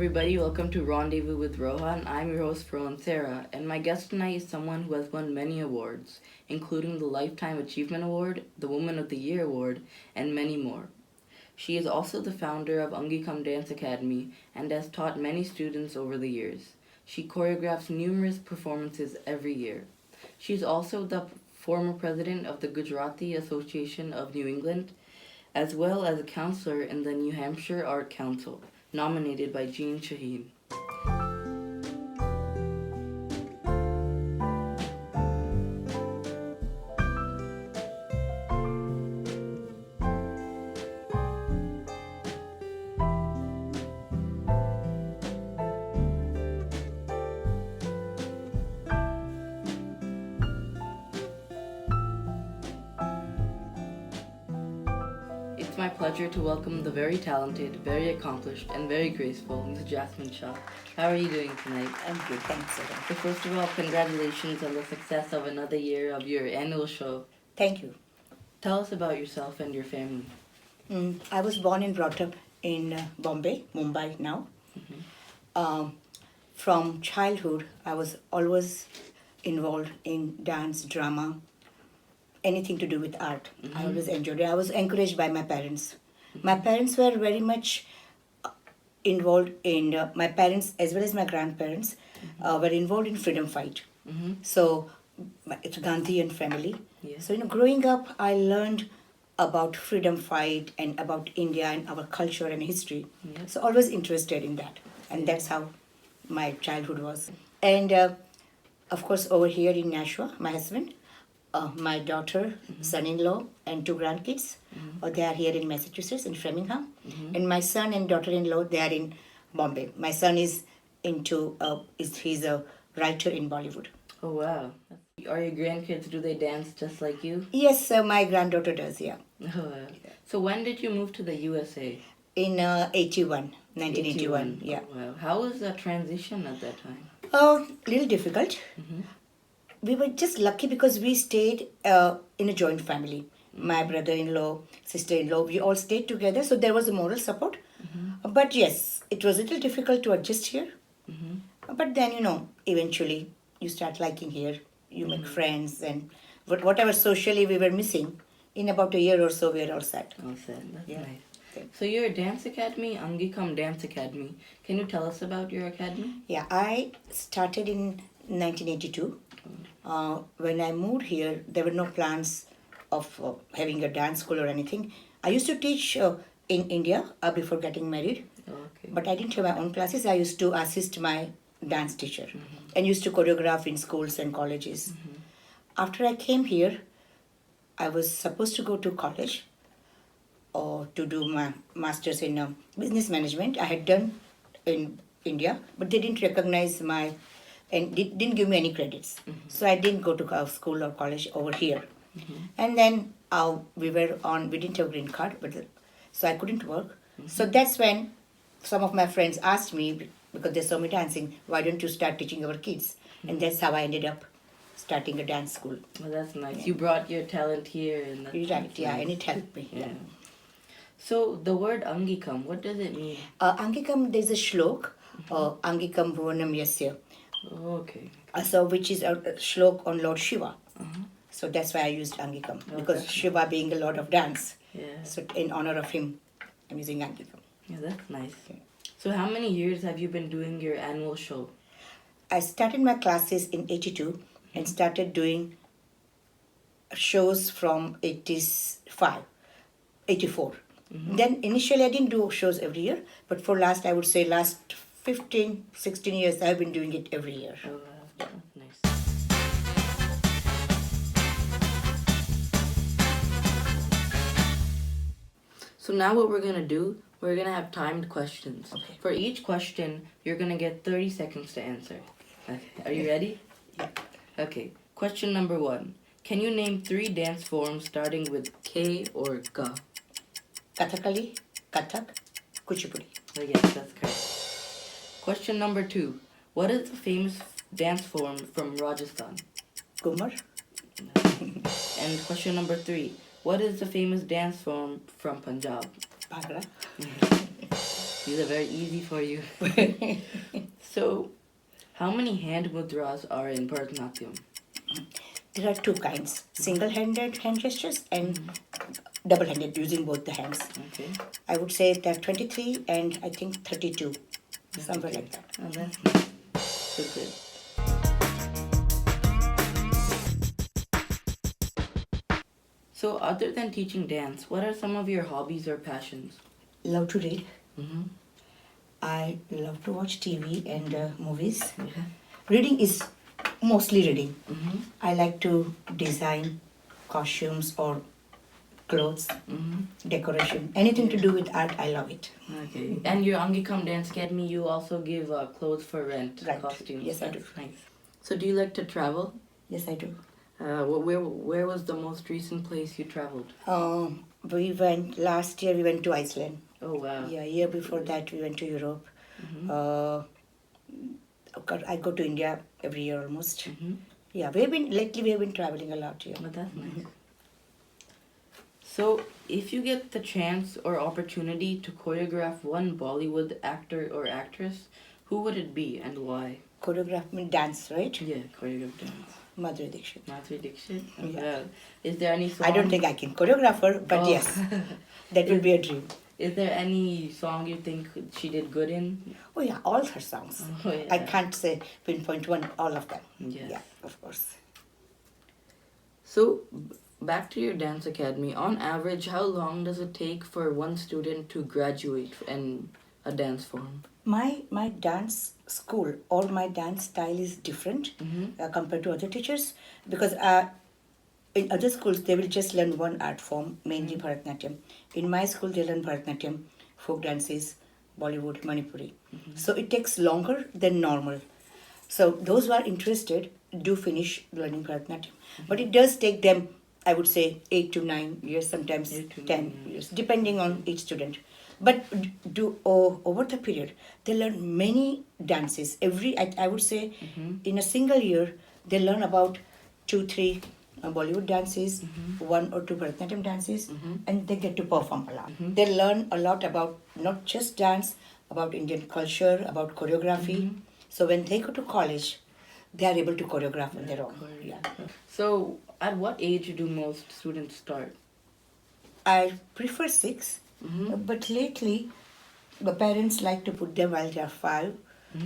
everybody, welcome to Rendezvous with Rohan. I'm your host Rohan Sehra, and my guest tonight is someone who has won many awards, including the Lifetime Achievement Award, the Woman of the Year Award, and many more. She is also the founder of Aangikam Dance Academy and has taught many students over the years. She choreographs numerous performances every year. She is also the former president of the Gujarati Association of New England, as well as a counselor in the New Hampshire Art Council, nominated by Jean Shaheen. It's my pleasure to welcome the very talented, very accomplished, and very graceful Ms. Jasmine Shah. How are you doing tonight? I'm good, thanks, Sehra. So first of all, congratulations on the success of another year of your annual show. Thank you. Tell us about yourself and your family. I was born and brought up in Bombay, Mumbai now. From childhood, I was always involved in dance, drama, anything to do with art. I always enjoyed it. I was encouraged by my parents. My parents were very much involved in, my parents as well as my grandparents were involved in freedom fight. So it's Gandhian family. Yeah. So, growing up, I learned about freedom fight and about India and our culture and history. Yeah. So always interested in that. And that's how my childhood was. And of course, over here in Nashua, my husband, my daughter, son-in-law, and two grandkids. They are here in Massachusetts, in Framingham. And my son and daughter-in-law, they are in Bombay. My son is he's a writer in Bollywood. Oh wow. Are your grandkids, do they dance just like you? Yes, my granddaughter does, yeah. Oh wow. So when did you move to the USA? In 1981, yeah. Oh, wow. How was the transition at that time? Little difficult. We were just lucky because we stayed in a joint family. My brother-in-law, sister-in-law, we all stayed together, so there was a moral support. But yes, it was a little difficult to adjust here. But then, eventually you start liking here. You make friends, and whatever socially we were missing, in about a year or so, we are all set. All set. That's Yeah. nice. Okay. So you're a dance academy, Aangikam Dance Academy. Can you tell us about your academy? Yeah, I started in 1982. When I moved here, there were no plans of having a dance school or anything. I used to teach in India before getting married, Okay. but I didn't have my own classes. I used to assist my dance teacher and used to choreograph in schools and colleges. After I came here, I was supposed to go to college or to do my master's in business management. I had done in India, but they didn't recognize and didn't give me any credits. So I didn't go to school or college over here. And then we didn't have green card, so I couldn't work. So that's when some of my friends asked me, because they saw me dancing, why don't you start teaching our kids? And that's how I ended up starting a dance school. Well, that's nice. You brought your talent here. And Right, that's yeah, nice. and it helped me. Yeah. So the word Aangikam, what does it mean? Aangikam, there's a shlok, Aangikam Bhuvanam Yasya, Okay. which is a shlok on Lord Shiva. So that's why I used Aangikam, because Okay. Shiva being a lord of dance. Yeah. So in honor of him, I'm using Aangikam. Yeah, that's nice. Okay. So how many years have you been doing your annual show? I started my classes in 82 and started doing shows from 84. Then initially I didn't do shows every year, but for last 15, 16 years I've been doing it every year. Oh, wow. That's nice. So now what we're going to do, we're going to have timed questions. Okay. For each question, you're going to get 30 seconds to answer. Okay. Are you ready? Yeah. Okay. Question number 1. Can you name 3 dance forms starting with K or Ga? Kathakali, Kathak, Kuchipudi. Oh, yes, that's correct. Question number 2. What is the famous dance form from Rajasthan? Gumar, And question number 3. What is the famous dance form from Punjab? Bhangra, These are very easy for you. So, how many hand mudras are in Bharatanatyam? There are two kinds: single-handed hand gestures and double-handed, using both the hands. Okay. I would say there are 23 and I think 32, somewhere like that. Oh, that's nice. So good. So, other than teaching dance, what are some of your hobbies or passions? Love to read. Mm-hmm. I love to watch TV and movies. Yeah. Reading is mostly reading. Mm-hmm. I like to design costumes or clothes, decoration, anything to do with art. I love it. Okay. And your Aangikam Dance Academy, you also give clothes for rent, Right. costumes. Yes, I That's do. nice. So, do you like to travel? Yes, I do. Where was the most recent place you traveled? We went last year. We went to Iceland. Oh wow. Yeah, year before that we went to Europe. I go to India every year almost. Mm-hmm. Yeah, we have been traveling a lot here. But that's nice. So, if you get the chance or opportunity to choreograph one Bollywood actor or actress, who would it be and why? Choreograph means dance, right? Yeah, choreograph dance. Madhuri Dixit. Madhuri Dixit. Yeah. Well, is there any song? I don't think I can choreograph her, but Oh. yes, that will be a dream. Is there any song you think she did good in? Oh yeah, all her songs. Oh, yeah. I can't say pinpoint one, all of them. Yes. Yeah, of course. So, back to your dance academy. On average, how long does it take for one student to graduate in a dance form? My dance school or my dance style is different compared to other teachers, because in other schools they will just learn one art form, mainly Bharatanatyam. In my school they learn Bharatanatyam, folk dances, Bollywood, Manipuri. So it takes longer than normal. So those who are interested do finish learning Bharatanatyam. But it does take them, I would say, 8 to 9 years, sometimes 8 to 10 9 years, depending on each student. But over the period, they learn many dances. I would say, in a single year, they learn about 2, 3 Bollywood dances, 1 or 2 Bharatanatyam dances, and they get to perform a lot. They learn a lot about not just dance, about Indian culture, about choreography. So when they go to college, they are able to choreograph on their own. Yeah. So, at what age do most students start? I prefer 6, but lately the parents like to put them while they are 5,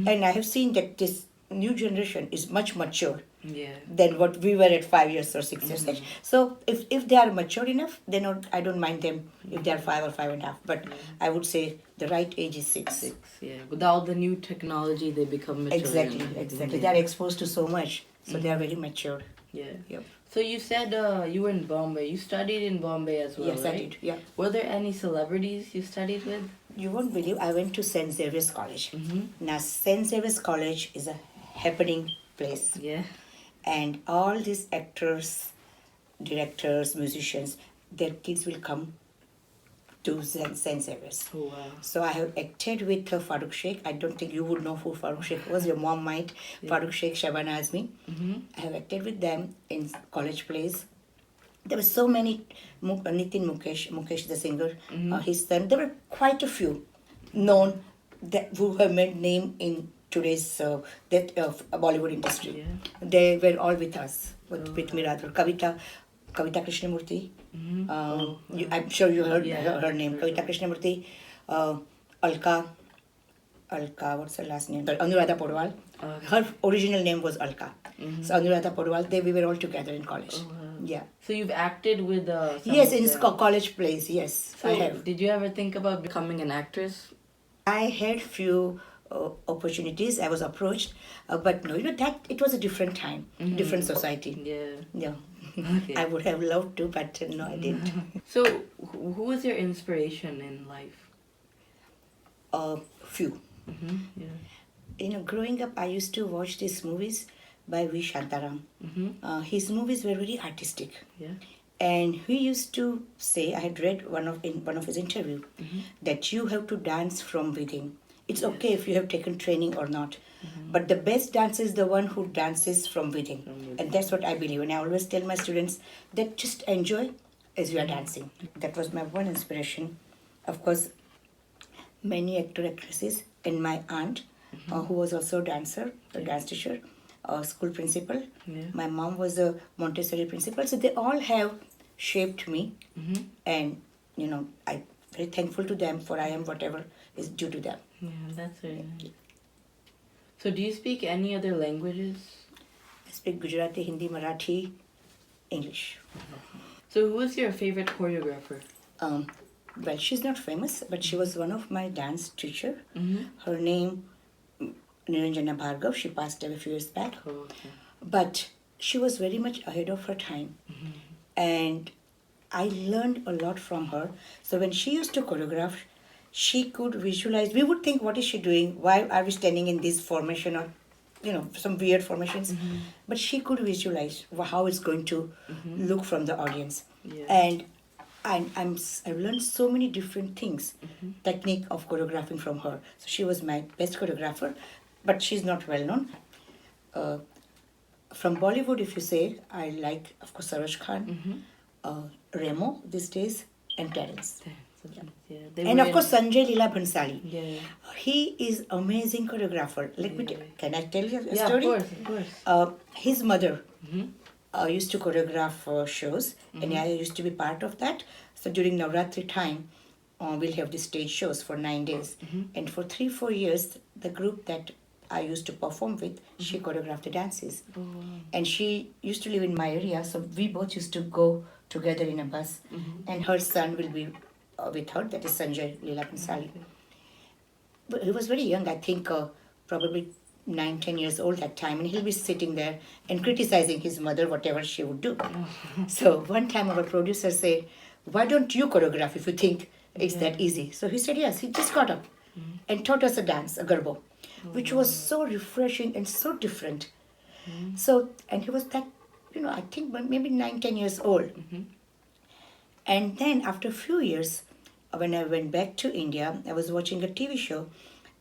and I have seen that this new generation is much mature Yeah. than what we were at 5 years or 6 years age. So if they are mature enough, then I don't mind them if they are 5 or 5.5. But I would say the right age is 6. 6, yeah. With all the new technology, they become mature. Exactly, and- exactly. Yeah. They are exposed to so much, so they are very mature. Yeah. Yep. So you said you were in Bombay. You studied in Bombay as well, Yes, right? I did. Yeah. Were there any celebrities you studied with? You won't believe, I went to St. Xavier's College. Now, St. Xavier's College is a happening place. Yeah. And all these actors, directors, musicians, their kids will come to St. Xavier's. Oh, wow. So I have acted with Farooq Sheikh. I don't think you would know who Farooq Sheikh was. Your mom might. Farooq Sheikh, Shabana Azmi. I have acted with them in college plays. There were so many. Nitin Mukesh the singer, his son. There were quite a few known that who have made name in today's Bollywood industry. Yeah. They were all with us, with me rather. Kavita Krishnamurthy. I'm sure you heard her name. Kavita Krishnamurthy. Alka, what's her last name? Anuradha Podwal. Her original name was Alka. So Anuradha Podwal, we were all together in college. Oh, wow. Yeah. So you've acted with some Yes, of in them. college plays, yes, So I have. did you ever think about becoming an actress? I had few opportunities. I was approached, but no, that it was a different time, different society. Yeah. Yeah. Okay. I would have loved to, but no, I didn't. So who was your inspiration in life? Few. Yeah. Growing up, I used to watch these movies by V. Shantaram. His movies were very artistic. Yeah. And he used to say, I had read in one of his interview, that you have to dance from within. It's okay if you have taken training or not, but the best dancer is the one who dances from within. And that's what I believe. And I always tell my students that just enjoy as you are dancing. That was my one inspiration. Of course, many actor actresses, and my aunt, who was also a dancer, a dance teacher, a school principal. Yeah. My mom was a Montessori principal. So they all have shaped me, and I'm very thankful to them for I am whatever is due to them. Yeah, that's very nice. So do you speak any other languages? I speak Gujarati, Hindi, Marathi, English. So who is your favorite choreographer? Well, she's not famous, but she was one of my dance teacher. Mm-hmm. Her name, Niranjana Bhargav. She passed away a few years back. Oh, okay. But she was very much ahead of her time. And I learned a lot from her. So when she used to choreograph, she could visualize. We would think, what is she doing? Why are we standing in this formation or, some weird formations? But she could visualize how it's going to look from the audience. Yeah. And I've learned so many different things, technique of choreographing from her. So she was my best choreographer, but she's not well known. From Bollywood, if you say, I like, of course, Saroj Khan, Remo these days, and Terence. Yeah. And of course, Sanjay Leela Bhansali. Yeah. He is amazing choreographer. Can I tell you a Yeah, story? of course. His mother used to choreograph shows, and I used to be part of that. So during Navratri time, we'll have the stage shows for 9 days. And for 3-4 years, the group that I used to perform with, she choreographed the dances. Oh, And she used to live in my area, so we both used to go together in a bus. And her son will be with her, that is Sanjay Leela Bhansali. But he was very young, I think probably 9-10 years old that time, and he'll be sitting there and criticizing his mother, whatever she would do. So one time our producer said, why don't you choreograph if you think it's that easy? So he said yes. He just got up and taught us a dance, a garbo, which was so refreshing and so different. So, and he was that, I think maybe 9-10 years old. And then after a few years, when I went back to India, I was watching a TV show,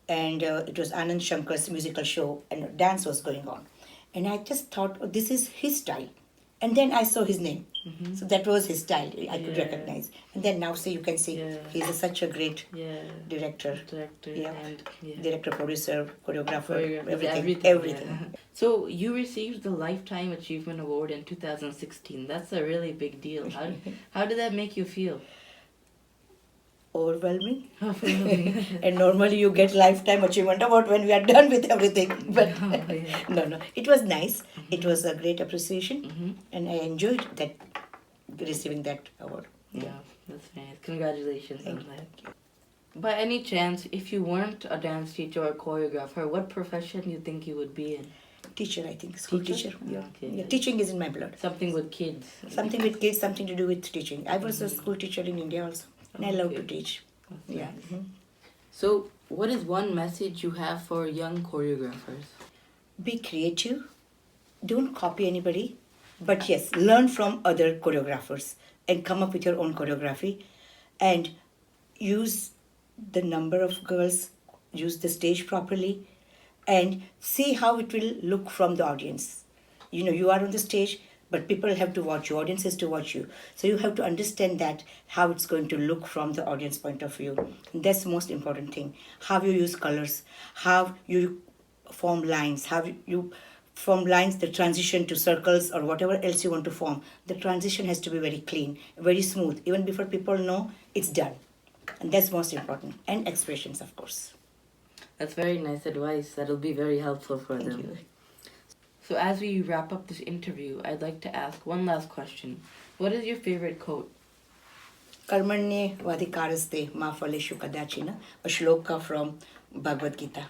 and it was Anand Shankar's musical show, and dance was going on. And I just thought, oh, this is his style. And then I saw his name. So that was his style. I could recognize. And then now, see, you can see he's such a great director. Director, producer, choreographer, everything. Yeah. So you received the Lifetime Achievement Award in 2016. That's a really big deal. How did that make you feel? Overwhelming. And normally you get Lifetime Achievement Award when we are done with everything. But no, it was nice. It was a great appreciation, and I enjoyed that, receiving that award. Yeah, that's nice. Congratulations on that. Thank you. By any chance, if you weren't a dance teacher or choreographer, what profession do you think you would be in? Teacher, I think. School teacher. Yeah. Okay. Yeah. Teaching is in my blood. Something with kids. Something with kids, something to do with teaching. I was a school teacher in India also, and I love to teach. That's Yeah. nice. So, what is one message you have for young choreographers? Be creative. Don't copy anybody, but yes, learn from other choreographers and come up with your own choreography, and use the number of girls, use the stage properly, and see how it will look from the audience. You are on the stage, but people have to watch you, audience has to watch you. So you have to understand that, how it's going to look from the audience point of view. And that's the most important thing. How you use colors, how you form lines, how you form lines, the transition to circles or whatever else you want to form. The transition has to be very clean, very smooth, even before people know it's done. And that's most important. And expressions, of course. That's very nice advice. That'll be very helpful for Thank them. you. So as we wrap up this interview, I'd like to ask one last question. What is your favorite quote? Karmanye vadikaraste ma phaleshu kadachina, a shloka from Bhagavad Gita.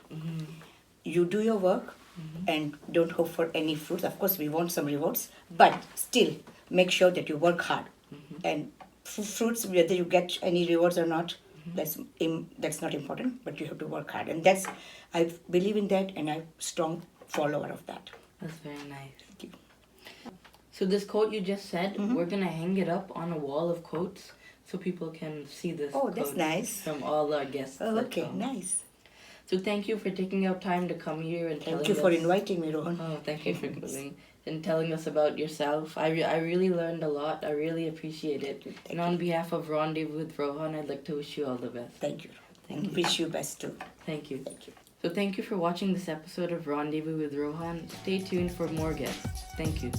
You do your work and don't hope for any fruits. Of course, we want some rewards, but still make sure that you work hard. And fruits, whether you get any rewards or not, that's not important, but you have to work hard. And I believe in that, and I'm a strong follower of that. That's very nice. Thank you. So this quote you just said, we're going to hang it up on a wall of quotes so people can see this Oh, that's quote nice. from all our guests. Oh, that okay, come. nice. So thank you for taking out time to come here and Thank you for inviting me, Rohan. Oh, thank you for coming and telling us about yourself. I really learned a lot. I really appreciate it. And on behalf of Rendezvous with Rohan, I'd like to wish you all the best. Thank you. Thank you. Wish you best too. Thank you. Thank you. So thank you for watching this episode of Rendezvous with Rohan. Stay tuned for more guests. Thank you.